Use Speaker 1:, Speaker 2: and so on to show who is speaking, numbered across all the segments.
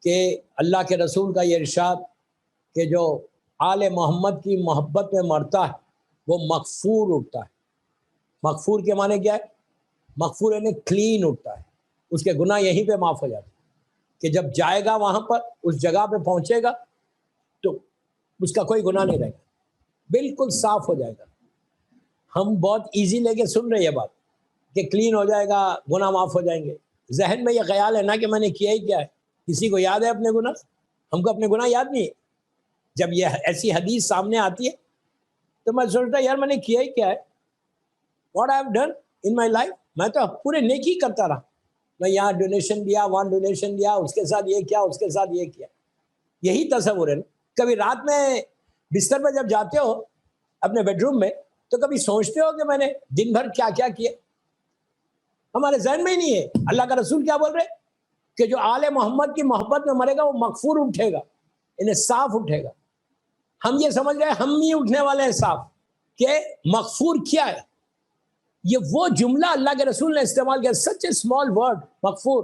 Speaker 1: کہ اللہ کے رسول کا یہ ارشاد کہ جو آل محمد کی محبت میں مرتا ہے وہ مغفور اٹھتا ہے۔ مغفور کے معنی کیا ہے؟ مغفور یعنی کلین اٹھتا ہے، اس کے گناہ یہیں پہ معاف ہو جاتے ہیں کہ جب جائے گا وہاں پر اس جگہ پہ پہنچے گا تو اس کا کوئی گناہ نہیں رہے گا، بالکل صاف ہو جائے گا۔ ہم بہت ایزی لے کے سن رہے یہ بات کہ کلین ہو جائے گا، گناہ معاف ہو جائیں گے۔ ذہن میں یہ خیال ہے نا کہ میں نے کیا ہی کیا ہے۔ کسی کو یاد ہے اپنے گناہ؟ ہم کو اپنے گناہ یاد نہیں ہے۔ جب یہ ایسی حدیث سامنے آتی ہے تو میں سوچتا یار میں نے کیا ہی کیا ہے، what I have done in my life. میں تو پورے نیکی کرتا رہا، میں یہاں ڈونیشن دیا، وہاں ڈونیشن دیا، اس کے ساتھ یہ کیا، اس کے ساتھ یہ کیا۔ یہی تصور ہے نا۔ کبھی رات میں بستر پہ جب جاتے ہو اپنے بیڈ روم میں تو کبھی سوچتے ہو کہ میں نے دن بھر کیا کیا کیا؟ ہمارے ذہن میں ہی نہیں ہے۔ اللہ کا رسول کیا بول رہے کہ جو آل محمد کی محبت میں مرے گا وہ مغفور اٹھے گا، انہیں صاف اٹھے گا۔ ہم یہ سمجھ رہے ہیں ہم ہی اٹھنے والے ہیں صاف، کہ مغفور کیا ہے؟ یہ وہ جملہ اللہ کے رسول نے استعمال کیا، سچ اے اسمال ورڈ مغفور،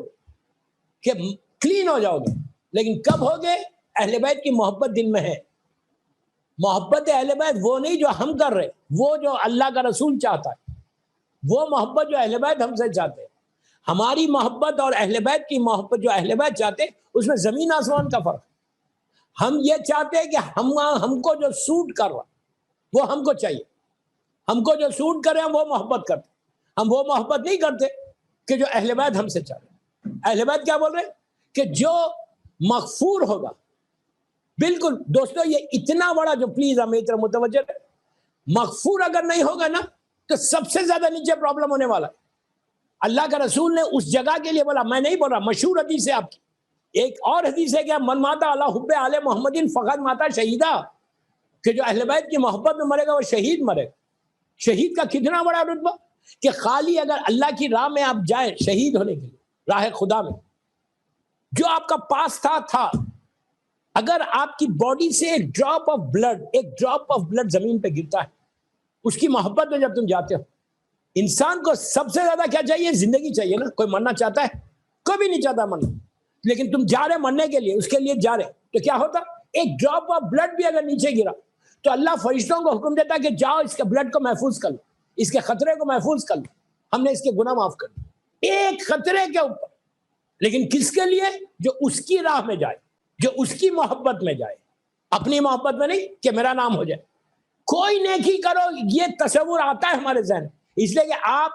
Speaker 1: کہ کلین ہو جاؤ گے۔ لیکن کب ہوگے؟ اہل بیت کی محبت دل میں ہے۔ محبت اہل بیت وہ نہیں جو ہم کر رہے، وہ جو اللہ کا رسول چاہتا ہے، وہ محبت جو اہل بیت ہم سے چاہتے ہیں۔ ہماری محبت اور اہل بیت کی محبت جو اہل بیت چاہتے ہیں اس میں زمین آسمان کا فرق ہے۔ ہم یہ چاہتے ہیں کہ ہم کو جو سوٹ کر رہا وہ ہم کو چاہیے، ہم کو جو سوٹ کرے ہم وہ محبت کرتے، ہم وہ محبت نہیں کرتے کہ جو اہل بیت ہم سے چاہتے ہیں۔ اہل بیت کیا بول رہے ہیں کہ جو مغفور ہوگا، بالکل دوستو یہ اتنا بڑا جو پلیز ہمیں اتنا متوجہ ہے، مغفور اگر نہیں ہوگا نا تو سب سے زیادہ نیچے پرابلم ہونے والا ہے۔ اللہ کا رسول نے اس جگہ کے لیے بولا، میں نہیں بول رہا، مشہور حدیث ہے آپ کی۔ ایک اور حدیث ہے کہ من ماتا علی حب آل محمد فقط ماتا شہیدہ، کہ جو اہل بیت کی محبت میں مرے گا وہ شہید مرے گا۔ شہید کا کتنا بڑا رتبہ کہ خالی اگر اللہ کی راہ میں آپ جائیں شہید ہونے کے لیے، راہ خدا میں، جو آپ کا پاس تھا، اگر آپ کی باڈی سے ایک ڈراپ آف بلڈ زمین پہ گرتا ہے، اس کی محبت میں جب تم جاتے ہو، انسان کو سب سے زیادہ کیا چاہیے؟ زندگی چاہیے نا۔ کوئی مرنا چاہتا ہے؟ کوئی بھی نہیں چاہتا مرنا، لیکن تم جا رہے مرنے کے لیے، اس کے لیے جا رہے تو کیا ہوتا؟ ایک ڈراپ آف بلڈ بھی اگر نیچے گرا تو اللہ فرشتوں کو حکم دیتا کہ جاؤ اس کے بلڈ کو محفوظ کر لو، اس کے خطرے کو محفوظ کر لو، ہم نے اس کے گناہ معاف کر دیا ایک خطرے کے اوپر۔ لیکن کس کے لیے؟ جو اس کی راہ میں جائے، جو اس کی محبت میں جائے، اپنی محبت میں نہیں کہ میرا نام ہو جائے۔ کوئی نیکی کرو، یہ تصور آتا ہے ہمارے ذہن، اس لیے کہ آپ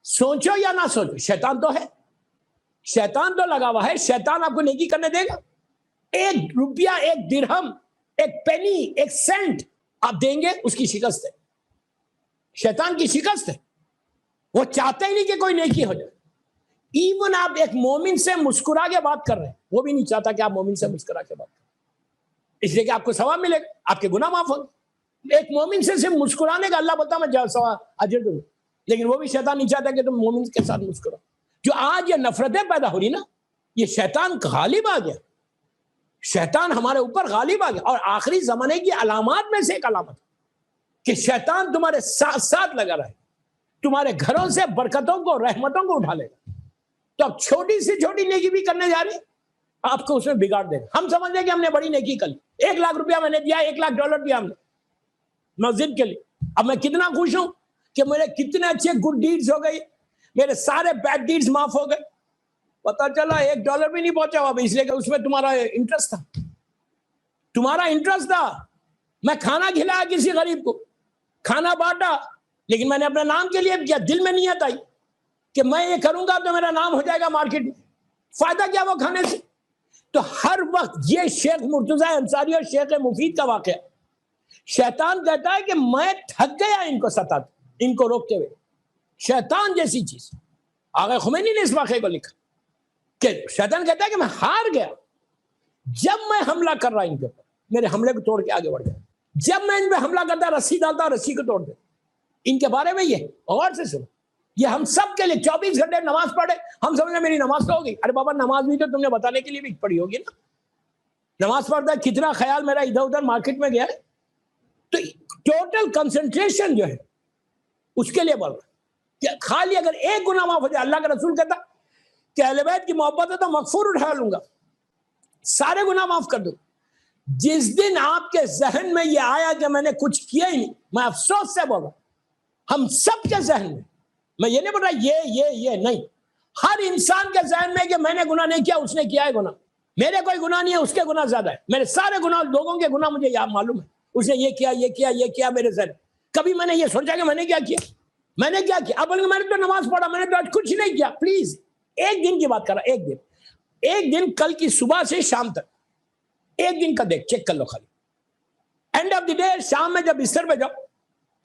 Speaker 1: سوچو یا نہ سوچو، شیطان تو ہے، شیطان تو لگا ہوا ہے۔ شیطان آپ کو نیکی کرنے دے گا؟ ایک روپیہ، ایک درہم، ایک پینی، ایک سینٹ آپ دیں گے، اس کی شکست ہے، شیطان کی شکست ہے۔ وہ چاہتے ہی نہیں کہ کوئی نیکی ہو جائے۔ ایون آپ ایک مومن سے مسکرا کے بات کر رہے ہیں، وہ بھی نہیں چاہتا کہ آپ مومن سے مسکرا کے بات کریں، اس لیے کہ آپ کو ثواب ملے گا، آپ کے گناہ معاف ہوں گے۔ ایک مومن سے صرف مسکرانے کا اللہ بولتا میں ثواب اجر دوں، لیکن وہ بھی شیطان نہیں چاہتا کہ تم مومن کے ساتھ مسکراؤ۔ جو آج یہ نفرتیں پیدا ہو رہی نا، یہ شیطان غالب آ گیا، شیطان ہمارے اوپر غالب آ گیا۔ اور آخری زمانے کی علامات میں سے ایک علامت کہ شیطان تمہارے ساتھ ساتھ لگا رہے، تمہارے گھروں سے برکتوں کو، رحمتوں کو اٹھا لے گا۔ تو اب چھوٹی سے چھوٹی نیکی بھی کرنے جا رہے ہیں، آپ کو اس میں بگاڑ دے گا۔ ہم سمجھ رہے کہ ہم نے بڑی نیکی کر لی، 1 لاکھ روپیہ میں نے دیا، $1 لاکھ دیا ہم نے مسجد کے لیے۔ اب میں کتنا خوش ہوں کہ میرے کتنے اچھے گڈ ڈیڈز ہو گئی، میرے سارے بیڈ ڈیڈز معاف ہو گئے۔ پتا چلا $1 بھی نہیں پہنچا ہوا، اس لیے کہ اس میں تمہارا انٹرسٹ تھا، تمہارا انٹرسٹ تھا۔ میں کھانا کھلایا کسی غریب کو، کھانا بانٹا، لیکن میں نے اپنے نام کے لیے کیا، دل میں نیت آئی کہ میں یہ کروں گا تو میرا نام ہو جائے گا مارکیٹ میں، فائدہ کیا وہ کھانے سے؟ تو ہر وقت یہ شیخ مرتضیٰ انصاری اور شیخ مفید کا واقعہ، شیطان کہتا ہے کہ میں تھک گیا ان کو ستاتے، ان کو روکتے ہوئے۔ شیطان جیسی چیز، آغا خمینی نے اس واقعے کو لکھا کہ شیطان کہتا ہے کہ میں ہار گیا جب میں حملہ کر رہا ان کے اوپر، میرے حملے کو توڑ کے آگے بڑھ گیا۔ جب میں ان پہ حملہ کرتا رسی ڈالتا، رسی کو توڑ دے۔ ان کے بارے میں یہ غور سے سنو، یہ ہم سب کے لیے 24 گھنٹے نماز پڑھے، ہم سمجھے میری نماز تو ہوگی۔ ارے بابا نماز بھی تو تم نے بتانے کے لیے بھی پڑھی ہوگی نا۔ نماز پڑھتا ہے، کتنا خیال میرا ادھر ادھر مارکیٹ میں گیا ہے، تو ٹوٹل کنسنٹریشن جو ہے اس کے لیے بول رہا کہ خالی اگر ایک گناہ معاف ہو جائے، اللہ کا رسول کہتا کہ اہل بیت کی محبت ہے تو مغفور اٹھا لوں گا۔ سارے گناہ معاف کر دوں. جس دن آپ کے ذہن میں یہ آیا کہ میں نے کچھ کیا ہی نہیں, میں افسوس سے بول رہا ہوں, ہم سب کے ذہن میں یہ نہیں بول رہا یہ نہیں, ہر انسان کے ذہن میں کہ میں نے گناہ نہیں کیا, اس نے کیا ہے گناہ. میرے کوئی گناہ نہیں ہے, اس کے گناہ زیادہ ہے. میرے سارے گناہ لوگوں کے گناہ مجھے یاد معلوم ہے, اس نے یہ کیا میرے ذہن. کبھی میں نے یہ سوچا کہ میں نے کیا کیا, میں نے کیا کیا. اب بولیں گے میں نے تو نماز پڑھا, میں نے تو آج کچھ نہیں کیا. پلیز ایک دن کی بات کر رہا, ایک دن کل کی صبح سے شام تک ایک دن کا دیکھ, چیک کر لو خالی. اینڈ آف دی ڈے شام میں جب بستر پہ جاؤ,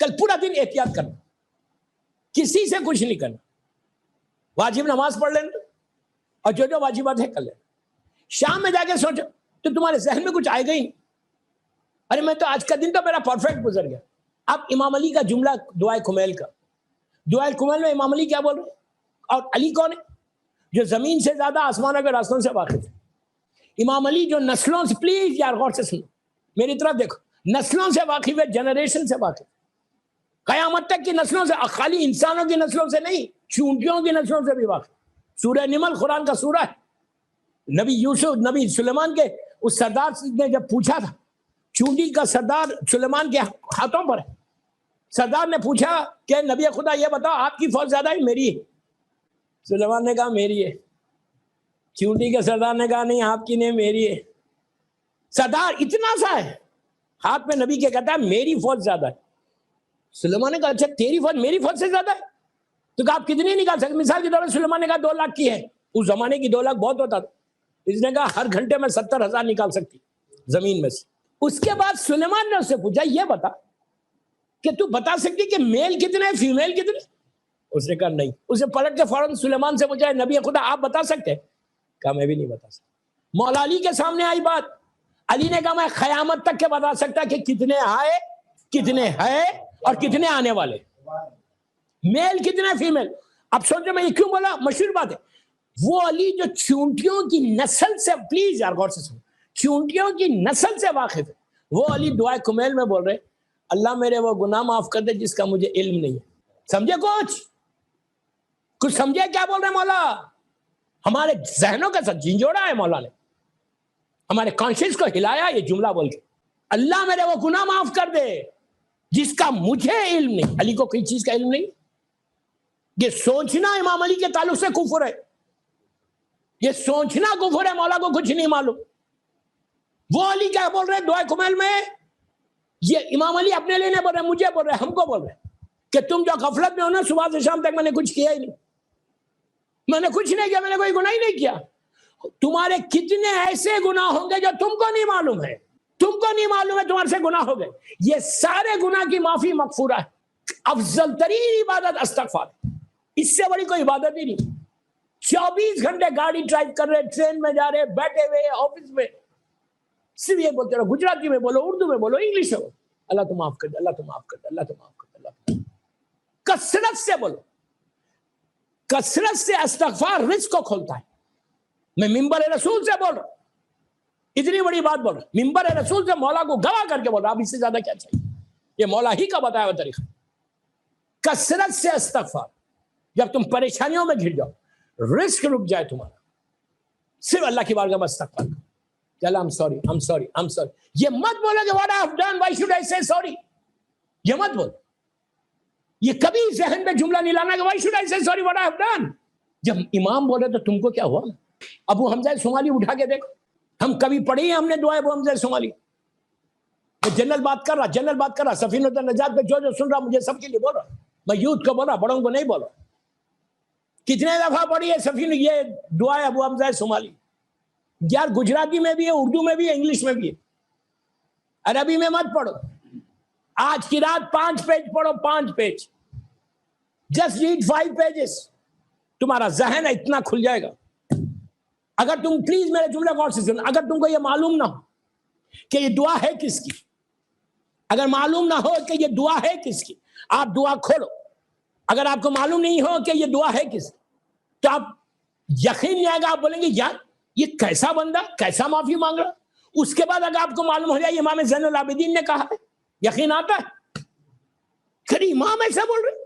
Speaker 1: کل پورا دن احتیاط کرنا, کسی سے کچھ نہیں کرنا. واجب نماز پڑھ لینا اور جو واجبات ہے کر لینا. شام میں جا کے سوچو تو تمہارے ذہن میں کچھ آئے گا ہی نہیں, ارے میں تو آج کا دن تو میرا پرفیکٹ گزر گیا. اب امام علی کا جملہ دعائے کمیل کا, دعائے کمیل میں امام علی کیا بول رہے ہیں, اور علی کون ہے؟ جو زمین سے زیادہ آسمانوں کے راستوں سے واقف ہے. امام علی جو نسلوں سے, پلیز یار غور سے سنو, میری طرف دیکھو, نسلوں سے واقف ہے, جنریشن سے واقف, قیامت تک کی نسلوں سے, خالی انسانوں کی نسلوں سے نہیں, چونٹیوں کی نسلوں سے بھی واقف. سورہ نمل قرآن کا سورہ ہے. نبی سلیمان کے اس سردار نے جب پوچھا تھا, چونٹی کا سردار سلیمان کے ہاتھوں پر ہے, سردار نے پوچھا کہ نبی خدا یہ بتاؤ آپ کی فوج زیادہ ہے میری ہے؟ سلیمان نے کہا میری ہے. چونٹی کے سردار نے کہا نہیں آپ کی نہیں میری ہے. سردار اتنا سا ہے ہاتھ میں نبی کے, کہتا ہے میری فوج زیادہ ہے. سلیمان نے کہا اچھا تیری فوج میری فوج سے زیادہ ہے, تو کہا آپ کتنی نکال سکتے؟ مثال کے طور پر سلیمان نے کہا 2 لاکھ کی ہے, اس زمانے کی 2 لاکھ بہت ہوتا تھا. اس نے کہا ہر گھنٹے میں 70,000 نکال سکتی زمین میں سے. اس کے بعد سلیمان نے اس سے پوچھا یہ بتا کہ تو بتا سکتی کہ میل کتنے ہیں فیمیل کتنے؟ اس نے کہا نہیں. اسے پلٹ کے فوراً سلیمان سے پوچھا نبی خدا آپ بتا سکتے ہیں؟ کہا میں بھی نہیں بتا سکتا. مولا علی کے سامنے آئی بات, علی نے کہا میں قیامت تک کے بتا سکتا کہ کتنے آئے, کتنے ہے اور کتنے آنے والے, میل کتنے فیمیل. اب سوچو میں یہ کیوں بولا, مشہور بات ہے. وہ علی جو چونٹیوں کی نسل سے, پلیز یار غور سے سنو, چونٹیوں کی نسل سے واقف ہے, وہ علی دعائے کمیل میں بول رہے اللہ میرے وہ گناہ معاف کر دے جس کا مجھے علم نہیں ہے. سمجھے کچھ سمجھے کیا بول رہے ہیں مولا؟ ہمارے ذہنوں کا ساتھ جھنجھوڑا ہے مولا نے, ہمارے کانشیس کو ہلایا یہ جملہ بول کے, اللہ میرے وہ گناہ معاف کر دے جس کا مجھے علم نہیں. علی کو کوئی چیز کا علم نہیں. یہ سوچنا امام علی کے تعلق سے کفر ہے, یہ سوچنا کفر ہے, مولا کو کچھ نہیں معلوم. وہ علی کیا بول رہے دعائے کمیل میں, یہ امام علی اپنے لیے نہیں بول رہے, مجھے بول رہے, ہم کو بول رہے کہ تم جو غفلت میں ہو نا, صبح سے شام تک میں نے کچھ کیا ہی نہیں, میں نے کچھ نہیں کیا, میں نے کوئی گناہ ہی نہیں کیا. تمہارے کتنے ایسے گناہ ہوں گے جو تم کو نہیں معلوم ہے, تم کو نہیں معلوم ہے تمہارے سے گناہ ہو گئے. یہ سارے گناہ کی معافی مغفورہ ہے. افضل ترین عبادت استغفار, اس سے بڑی کوئی عبادت ہی نہیں. 24 گھنٹے گاڑی ڈرائیو کر رہے, ٹرین میں جا رہے, بیٹھے ہوئے آفس میں, صرف یہ بولتے رہو, گجراتی میں بولو, اردو میں بولو, انگلش میں بولو, اللہ تو معاف کر دے, اللہ تو معاف کر دے, اللہ تو معاف کر دے, اللہ تو. کثرت سے بولو, کثرت سے استغفار رزق کو کھولتا ہے. میں ممبر رسول سے بول رہا ہوں, اتنی بڑی بات بول رہا ہوں, ممبر رسول سے مولا کو گواہ کر کے بول رہا ہوں, اب اس سے زیادہ کیا چاہیے؟ یہ مولا ہی کا بتایا ہوا طریقہ. کثرت سے استغفار, جب تم پریشانیوں میں گر جاؤ, رزق رک جائے تمہارا, صرف اللہ کی بارگاہ میں استغفار کرو, چل I'm sorry. یہ مت بولو کہ what I have done, why should I say sorry, یہ مت بول. یہ کبھی ذہن میں جملہ نہیں لانا کہ why should I say sorry, what I have done. جب امام بولے تو تم کو کیا ہوا؟ ابو حمزہ سومالی اٹھا کے دیکھو, ہم کبھی پڑھی ہیں ہم نے دعا ابو حمزہ سومالی؟ جنرل بات کر رہا, سفینۃ النجات پہ جو سن رہا, مجھے سب کے لیے بول رہا, میں یوتھ کو بول رہا, بڑوں کو نہیں بول رہا. کتنے دفعہ پڑھی ہے سفینہ یہ دعا ابو حمزہ سومالی؟ یار گجراتی میں بھی ہے, اردو میں بھی ہے, انگلش میں بھی ہے, عربی میں مت پڑھو. آج کی رات 5 پیج پڑھو, 5 پیج, جسٹ ریڈ 5 pages, تمہارا ذہن اتنا کھل جائے گا. اگر تم پلیز میرے جملے غور سے سن, اگر تم کو یہ معلوم نہ ہو کہ یہ دعا ہے کس کی, اگر معلوم نہ ہو کہ یہ دعا ہے کس کی, آپ دعا کھولو. اگر آپ کو معلوم نہیں ہو کہ یہ دعا ہے کس کی, تو آپ یقین نہیں آئے گا, آپ بولیں گے یار یہ کیسا بندہ, کیسا معافی مانگ رہا. اس کے بعد اگر آپ کو معلوم ہو جائے امام زین العابدین نے کہا ہے, یقین آتا ہے کہ امام ایسا بول رہے.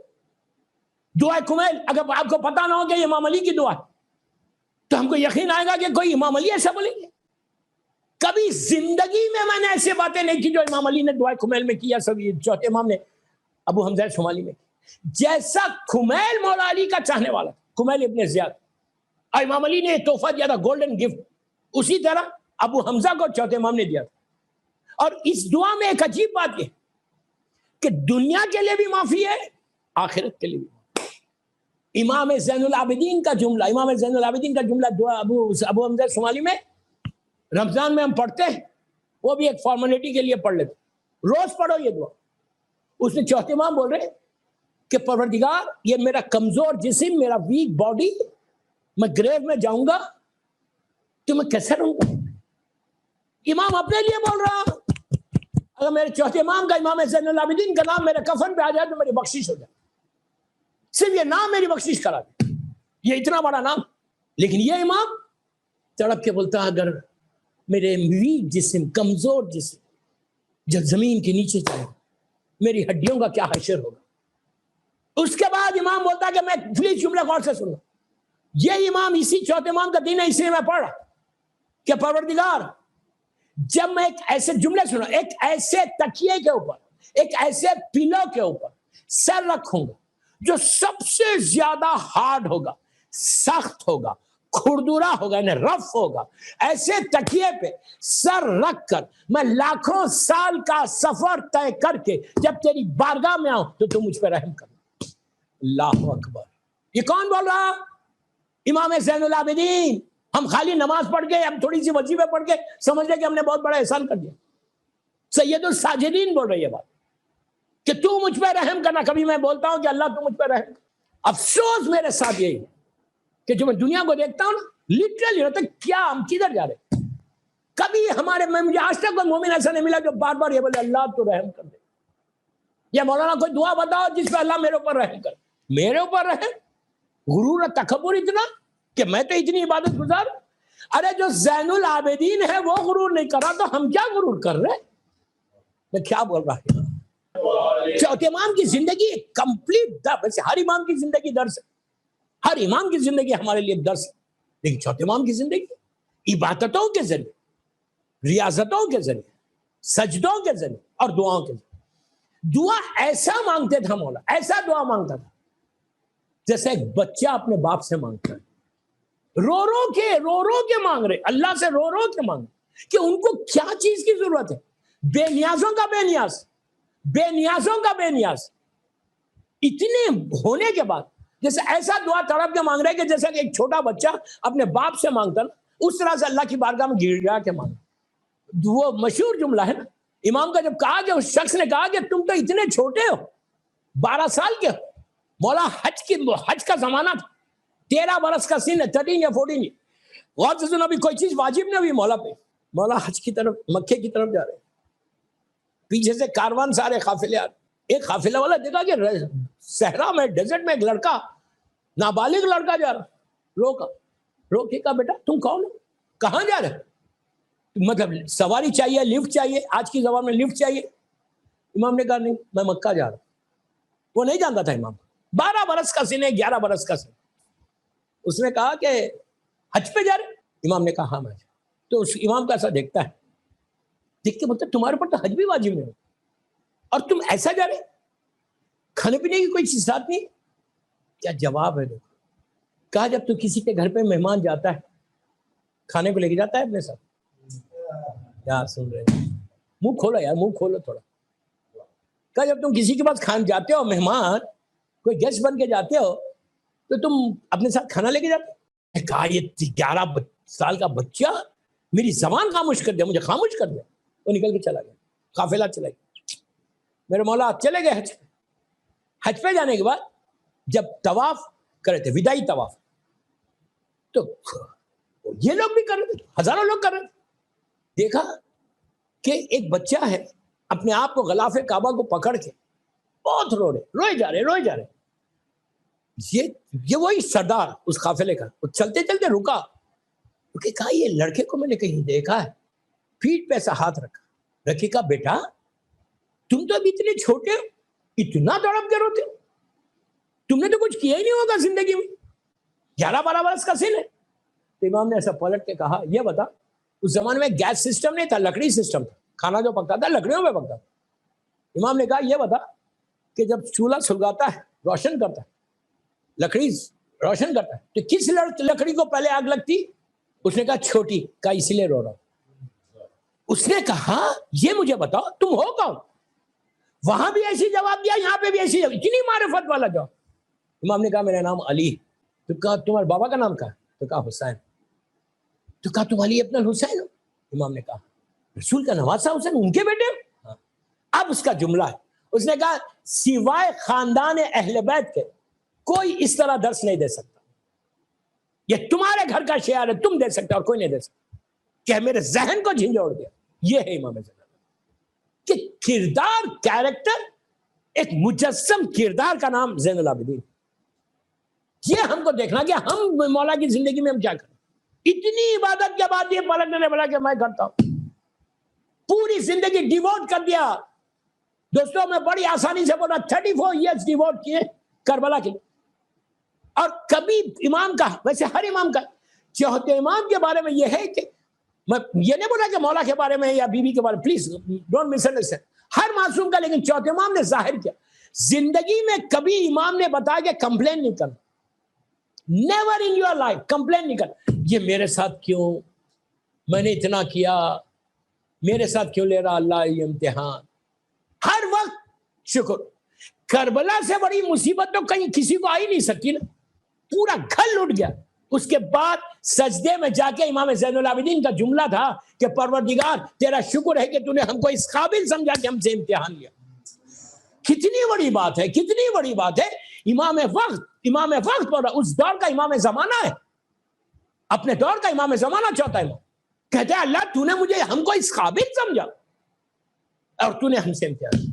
Speaker 1: دعا کمیل اگر آپ کو پتا نہ ہو کہ یہ امام علی کی دعا ہے, تو ہم کو یقین آئے گا کہ کوئی امام علی ایسا بولیں گے. کبھی زندگی میں نے ایسے باتیں نہیں کی جو امام علی نے دعائے خمیل میں کیا، سب یہ چوتھے امام نے ابو حمزہ شمالی میں کی۔ جیسا خمیل مولا علی کا چاہنے والا، خمیل ابن زیاد، اور امام علی نے تحفہ دیا تھا گولڈن گفٹ، اسی طرح ابو حمزہ کو چوتھے امام نے دیا تھا۔ اور اس دعا میں ایک عجیب بات یہ کہ دنیا کے لیے بھی معافی ہے، آخرت کے لیے بھی۔ امام زین العابدین کا جملہ، امام زین العابدین کا جملہ دعا ابو حمزہ شمالی میں رمضان میں ہم پڑھتے ہیں، وہ بھی ایک فارمیلٹی کے لیے پڑھ لیتے، روز پڑھو یہ دعا۔ اس میں چوتھے امام بول رہے کہ پروردگار یہ میرا کمزور جسم، میرا ویک باڈی، میں گریو میں جاؤں گا تو میں کیسے رہوں گا؟ امام اپنے لیے بول رہا، اگر میرے چوتھے امام کا، امام زین العابدین کا نام میرے کفن پہ آ جائے تو میری بخشش ہو جائے، صرف یہ نام میری بخشش کرا دے، یہ اتنا بڑا نام۔ لیکن یہ امام تڑپ کے بولتا اگر میرے ویک جسم، کمزور جسم جب زمین کے نیچے جائے میری ہڈیوں کا کیا حشر ہوگا۔ اس کے بعد امام بولتا ہے کہ میں پلیز جملہ غور سے سنو، یہ امام اسی چوتھے امام کا دین ہے، اسی میں پڑھا کہ پروردگار جب میں ایک ایسے جملے سنو، ایک ایسے تکیے کے اوپر، ایک ایسے پلو کے اوپر سر رکھوں گا جو سب سے زیادہ ہارڈ ہوگا، سخت ہوگا، کھردرا ہوگا، یعنی رف ہوگا، ایسے تکیے پہ سر رکھ کر میں لاکھوں سال کا سفر طے کر کے جب تیری بارگاہ میں آؤں تو تم مجھ پہ رحم کرنا۔ اللہ اکبر۔ یہ کون بول رہا؟ امام زین العابدین۔ ہم خالی نماز پڑھ کے، ہم تھوڑی سی وظیفے پڑھ کے سمجھ لیں کہ ہم نے بہت بڑا احسان کر دیا۔ سید الساجدین بول رہی ہے بات کہ تو مجھ پہ رحم کرنا۔ کبھی میں بولتا ہوں کہ اللہ تو مجھ پہ رحم کر۔ افسوس میرے ساتھ یہی کہ جو میں دنیا کو دیکھتا ہوں نا، لٹرلی ہوتا ہے کیا ہم کدھر جا رہے ہیں۔ کبھی مجھے آج تک کوئی مومن ایسا نہیں ملا جو بار بار یہ بولے اللہ تو رحم کر دے، یا مولانا کوئی دعا بتاؤ جس پہ اللہ میرے اوپر رحم کر۔ میرے اوپر رحم؟ غرور اور تکبر اتنا کہ میں تو اتنی عبادت گزار۔ ارے جو زین العابدین ہے وہ غرور نہیں کر رہا تو ہم کیا غرور کر رہے ہیں؟ میں کیا بول رہا ہوں؟ چوتھے امام کی زندگی کمپلیٹ ویسے ہر امام کی زندگی درس ہے، ہر امام کی زندگی ہمارے لیے درس ہے، لیکن چوتھے امام کی زندگی عبادتوں کے ذریعے، ریاضتوں کے ذریعے، سجدوں کے ذریعے اور دعاؤں کے ذریعے۔ دعا ایسا مانگتے تھا مولا، ایسا دعا مانگتا تھا جیسے ایک بچہ اپنے باپ سے مانگتا ہے، رو رو کے مانگ رہے، اللہ سے رو رو کے مانگ رہے کہ ان کو کیا چیز کی ضرورت ہے۔ بے نیازوں کا بے نیاز، بے نیازوں کا بے نیاز، اتنے ہونے کے بعد جیسے ایسا دعا تڑپ کے مانگ رہے کہ جیسا کہ ایک چھوٹا بچہ اپنے باپ سے مانگتا نا، اس طرح سے اللہ کی بارگاہ میں گر گیا کے مانگ۔ وہ مشہور جملہ ہے نا امام کا، جب کہا کہ اس شخص نے کہا کہ تم تو اتنے چھوٹے ہو، 12 سال کے ہو، مولا حج کا زمانہ تھا، 13 برس کا سن ہے، 13 یا 14۔ غور سے سنو، ابھی کوئی چیز واجب نہیں ہوئی مولا پہ، مولا حج کی طرف، مکے کی طرف جا رہے ہیں، پیچھے سے کاروان سارے قافلے آ رہے۔ ایک قافلہ والا دیکھا کہ صحرا میں، ڈیزرٹ میں ایک لڑکا، نابالغ لڑکا جا رہا، رو کے کہا بیٹا تم کون ہو، کہاں جا رہے؟ مطلب سواری چاہیے، لفٹ چاہیے، آج کی زبان میں لفٹ چاہیے۔ امام نے کہا نہیں میں مکہ جا رہا ہوں۔ وہ نہیں جانتا تھا امام، 12 برس کا سن ہے، 11 برس کا سن۔ اس نے کہا کہ حج پہ جا رہے؟ امام نے کہا ہاں میں۔ تو اس امام کا ایسا دیکھتا ہے، دیکھ کے بولتا تمہارے پر تو حج بھی واجب نہیں ہو اور تم ایسا جا رہے، کھانے پینے کی کوئی چیز ساتھ نہیں؟ کیا جواب ہے دیکھو۔ کہا جب تو کسی کے گھر پہ مہمان جاتا ہے کھانے کو لے کے جاتا ہے اپنے ساتھ، کیا سن رہے ہیں؟ منہ کھولو یار، منہ کھولو تھوڑا۔ کہا جب تم کسی کے پاس کھانے جاتے ہو، مہمان کوئی گیسٹ بن کے جاتے ہو تو تم اپنے ساتھ کھانا لے کے جاتے ہو؟ کہا یہ 11 سال کا بچہ میری زبان خاموش کر دیا، مجھے خاموش کر دیا۔ وہ نکل کے چلا گیا، قافلہ چلا گیا۔ میرے مولا چلے گئے حج پہ جانے کے بعد جب طواف کرے تھے، وداعی طواف، تو یہ لوگ بھی کر رہے تھے، ہزاروں لوگ کر رہے تھے۔ دیکھا کہ ایک بچہ ہے اپنے آپ کو غلاف کعبہ کو پکڑ کے بہت روئے جا رہے۔ یہ وہی سردار اس قافلے کا، وہ چلتے چلتے رکا، کیونکہ کہا یہ لڑکے کو میں نے کہیں دیکھا ہے، پیٹھ پہ ایسا ہاتھ رکھا، رکھے کہا بیٹا تم تو ابھی اتنے چھوٹے ہو، اتنا تڑپ کے روتے ہو، تم نے تو کچھ کیا ہی نہیں ہوگا زندگی میں، 11-12 برس کا سن ہے۔ تو امام نے ایسا پلٹ کے کہا یہ بتا اس زمانے میں گیس سسٹم نہیں تھا, لکڑی سسٹم تھا. کھانا جو پکتا تھا لکڑیوں میں پکتا تھا. امام نے کہا یہ بتا کہ جب چولہا سلگاتا ہے روشن کرتا ہے, لکڑی روشن کرتا ہے, تو کس لکڑی کو پہلے آگ لگتی؟ اس نے کہا چھوٹی. کہا اسی لیے رو رہا ہوں. اس نے کہا یہ مجھے بتاؤ تم ہو کون؟ وہاں بھی ایسی جواب دیا, یہاں پہ بھی ایسی جواب, اتنی معرفت والا جواب. امام نے کہا میرا نام علی. تو کہا تمہارے بابا کا نام کیا ہے؟ تو کہا حسین. تو کہا تم علی ابن الحسین ہو؟ امام نے کہا رسول کا نواسا حسین ان کے بیٹے ہو؟ اب اس کا جملہ ہے, اس نے کہا سوائے خاندان اہل بیت کے کوئی اس طرح درس نہیں دے سکتا. یہ تمہارے گھر کا شعار ہے, تم دے سکتے اور کوئی نہیں دے سکتا. کہ میرے ذہن کو جھنجھوڑ دیا. یہ ہے امام زین کہ کردار, کیریکٹر, ایک مجسم کردار کا نام زین العابدین. یہ ہم کو دیکھنا کہ ہم مولا کی زندگی میں ہم کیا کریں. اتنی عبادت کے بعد یہ پلٹنے نے بولا کہ میں کرتا ہوں, پوری زندگی ڈیووٹ کر دیا. دوستوں میں بڑی آسانی سے بولا 34 ایئرز ڈیووٹ کیے کربلا کے لیے. اور کبھی امام کا, ویسے ہر امام کا, چوتھے امام کے بارے میں یہ ہے کہ میں یہ نہیں بولا کہ مولا کے بارے میں یا بیوی کے بارے میں, پلیز ڈونٹ مس انڈرسٹینڈ, ہر معصوم کا, لیکن چوتھے امام نے ظاہر کیا زندگی میں کبھی امام نے بتایا کہ کمپلین نہیں کرنا. Never in your life complain نہیں کرنا. یہ میرے ساتھ کیوں, میں نے اتنا کیا, میرے ساتھ کیوں لے رہا اللہ یہ امتحان. ہر وقت شکر. کربلا سے بڑی مصیبت تو کہیں کسی کو آئی نہیں سکتی نا, پورا گھر لٹ گیا. اس کے بعد سجدے میں جا کے امام زین العابدین کا جملہ تھا کہ پروردگار تیرا شکر ہے کہ تو نے ہم کو اس قابل سمجھا کہ ہم سے امتحان لیا. کتنی بڑی بات ہے, کتنی بڑی بات ہے. امام وقت بول رہا, اس دور کا امام زمانہ ہے, اپنے دور کا امام زمانہ چاہتا ہے. کہتے ہیں اللہ تو نے مجھے ہم کو اس قابل سمجھا اور تو نے ہم سے امتحان.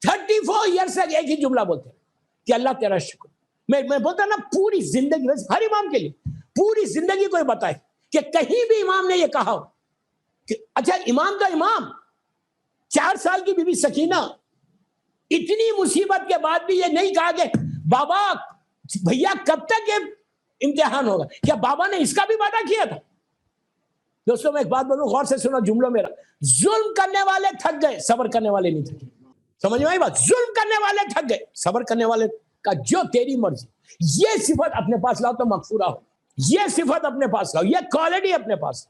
Speaker 1: 34 ایئر سے ایک ہی جملہ بولتے ہیں کہ اللہ تیرا شکر. میں بولتا نا پوری زندگی, ہر امام کے لیے پوری زندگی کو بتائے کہ کہیں بھی امام نے یہ کہا ہو کہ اچھا امام کا امام 4 سال کی بی بی سکینہ اتنی مصیبت کے بعد بھی یہ نہیں کہا کہ بابا بھیا کب تک یہ امتحان ہوگا. کیا بابا نے اس کا بھی وعدہ کیا تھا؟ دوستوں میں ایک بات بولوں, غور سے سنو جملوں میرا. ظلم کرنے والے تھک گئے, صبر کرنے والے نہیں تھکے. سمجھ میں آئی بات؟ ظلم کرنے والے تھک گئے, صبر کرنے والے کا جو تیری مرضی. یہ صفت اپنے پاس لاؤ تو مغفورہ ہو. یہ صفت اپنے پاس لاؤ, یہ کوالٹی اپنے پاس.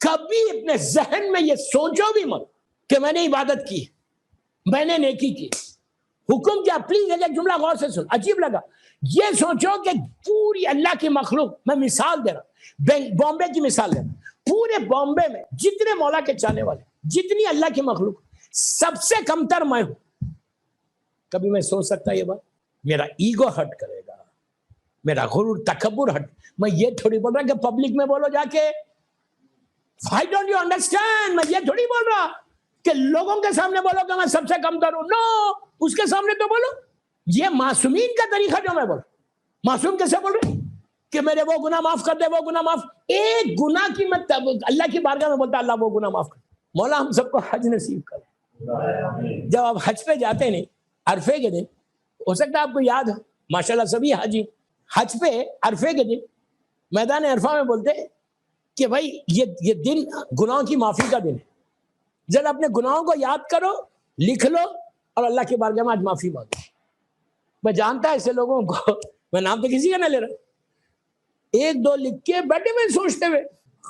Speaker 1: کبھی اپنے ذہن میں یہ سوچو بھی مت کہ میں نے عبادت کی, میں نے نیکی کی. حکم کیا؟ پلیز ایک جملہ غور سے سن, عجیب لگا. یہ سوچو کہ پوری اللہ کی مخلوق, میں مثال دے رہا, بامبے کی مثال دے رہا, پورے بامبے میں جتنے مولا کے چاہنے والے, جتنی اللہ کی مخلوق, سب سے کمتر میں ہوں. کبھی میں سوچ سکتا یہ بات؟ میرا ایگو ہٹ کرے گا, میرا غرور تکبر ہٹ. میں یہ تھوڑی بول رہا کہ پبلک میں بولو جا کے, why don't you understand؟ میں یہ تھوڑی بول رہا کہ لوگوں کے سامنے بولو کہ میں سب سے کمتر ہوں. نو, اس کے سامنے تو بولو. یہ معصومین کا طریقہ جو میں بول رہا. معصوم کیسے بول رہے کہ میرے وہ گناہ معاف کر دے, وہ گناہ معاف. ایک گناہ کی میں اللہ کی بارگاہ میں بولتا اللہ وہ گناہ معاف کر. مولا ہم سب کو حج نصیب کر. جب آپ حج پہ جاتے نہیں عرفے کے دن, ہو سکتا ہے آپ کو یاد ہو, ماشاءاللہ سبھی حاجی حج پہ عرفے کے دن میدان عرفہ میں بولتے ہیں کہ بھائی یہ دن گناہوں کی معافی کا دن ہے. ذرا اپنے گناہوں کو یاد کرو, لکھ لو اور اللہ کی بارگاہ میں آج معافی مانگو. میں جانتا ایسے لوگوں کو, میں نام تو کسی کا نہ لے رہا, 1-2 لکھ کے بیٹھے میں سوچتے ہوئے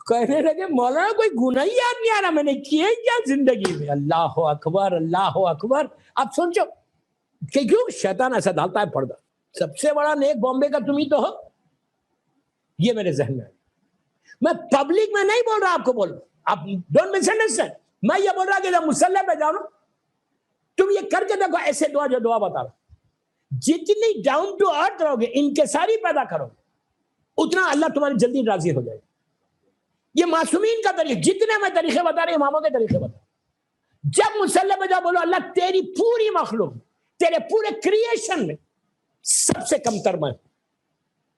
Speaker 1: کہنے لگے مولانا کوئی گناہ ہی یاد نہیں آ رہا, میں نے کیے کیا زندگی میں. اللہ اکبر, اللہ اکبر. آپ سوچو کہ کیوں شیطان ایسا ڈالتا ہے پردہ. سب سے بڑا نیک بامبے کا تم ہی تو ہو. یہ میرے ذہن میں ہے. میں پبلک میں نہیں بول رہا, آپ کو بول رہا, آپ ڈونٹ مس انڈرسٹینڈ. میں یہ بول رہا کہ جب مصلی پہ جاؤ تم یہ کر کے دیکھو, ایسے دعا جو دعا بتا رہا, جتنی ڈاؤن ٹو ارتھ رہو گے, انکساری پیدا کرو, اتنا اللہ تمہاری جلدی راضی ہو جائے گا. یہ معصومین کا طریقہ, جتنے میں طریقے بتا رہے اماموں کے طریقے بتا. جب مصلی پہ جاؤ بولو اللہ تیری پوری مخلوق, تیرے پورے کریشن میں سب سے کمتر میں,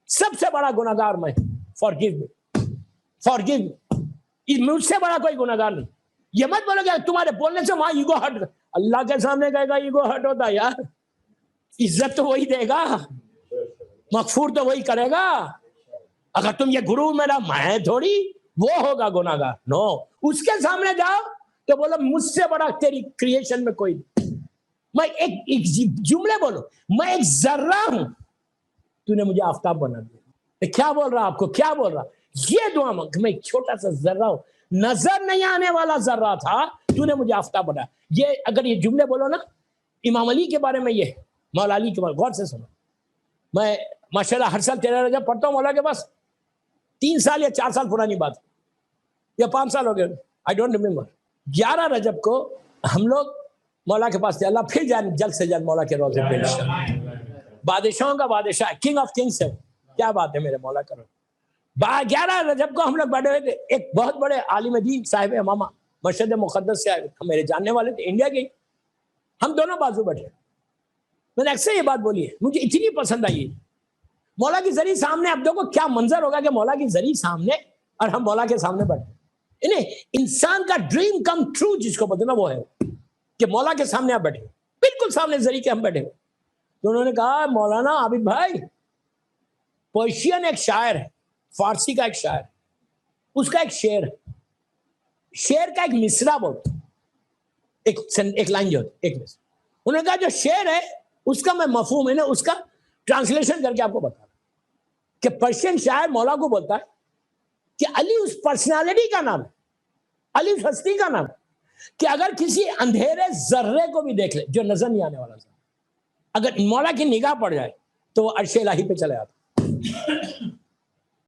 Speaker 1: سب سے بڑا گناہگار میں, فارگیو می, فارگیو می. مجھ سے بڑا کوئی گناہگار نہیں. یہ مت بولو کہ تمہارے بولنے سے وہاں ایگو ہٹ. اللہ کے سامنے کہے گا ایگو ہٹ ہوتا یار, عزت تو وہی دے گا, مغفور تو وہی کرے گا. اگر تم یہ گرو میرا, میں تھوڑی, وہ ہوگا گناہگار. نو, اس کے سامنے جاؤ تو بولو مجھ سے بڑا تیری کریشن میں کوئی نہیں. میں ایک جملے بولو, میں ایک ذرہ ہوں, تو نے مجھے آفتاب بنا دیا. کیا بول رہا آپ کو, کیا بول رہا؟ یہ دعا مانگ, میں ایک چھوٹا سا ذرہ ہوں, نظر نہیں آنے والا ذرہ تھا, تو نے مجھے آفتاب بنایا. یہ اگر یہ جملے بولو نا امام علی کے بارے میں, یہ مولا علی کے بارے میں, غور سے سنو. میں ماشاءاللہ ہر سال 13 رجب پڑھتا ہوں مولا کے پاس. 3 سال یا 4 سال پرانی بات یا 5 سال ہو گئے, آئی ڈونٹ ریمبر. 11 رجب کو ہم لوگ مولا کے پاس تھے. اللہ پھر جائیں جلد سے جلد مولا کے روزے پہ انشاءاللہ. بادشاہوں کا بادشاہ, کنگ آف کنگز ہے. کیا بات ہے میرے مولا کرو. 11 رجب کو ہم لوگ بیٹھے ہوئے تھے. ایک بہت بڑے عالم دین صاحب امامہ مشہد مقدس سے آئے, میرے جاننے والے تھے, انڈیا کے. ہم دونوں بازو بیٹھے. میں نے اکثر یہ بات بولی ہے, مجھے اتنی پسند آئی. مولا کی زری سامنے, اب دیکھو کیا منظر ہوگا کہ مولا کی زری سامنے اور ہم مولا کے سامنے بیٹھے. انسان کا ڈریم کم ٹرو جس کو بولتے نا, وہ ہے کہ مولا کے سامنے آپ بیٹھے, بالکل سامنے زری کے ہم بیٹھے. تو انہوں نے کہا مولانا عابد بھائی, پرشین ایک شاعر ہے, فارسی کا ایک شاعر, اس کا ایک شعر ہے, شعر کا ایک مصرع بولتا, ایک لائن جو ایک مصرع. انہوں نے کہا جو شعر ہے اس کا میں مفہوم ہے نا, اس کا ٹرانسلیشن کر کے آپ کو بتا رہا کہ پرشین شاعر مولا کو بولتا ہے کہ علی اس پرسنالٹی کا نام ہے, علی اس ہستی کا نام ہے کہ اگر کسی اندھیرے ذرے کو بھی دیکھ لے جو نظر نہیں آنے والا ذرہ, اگر مولا کی نگاہ پڑ جائے تو وہ عرش الہی پہ چلے آتا.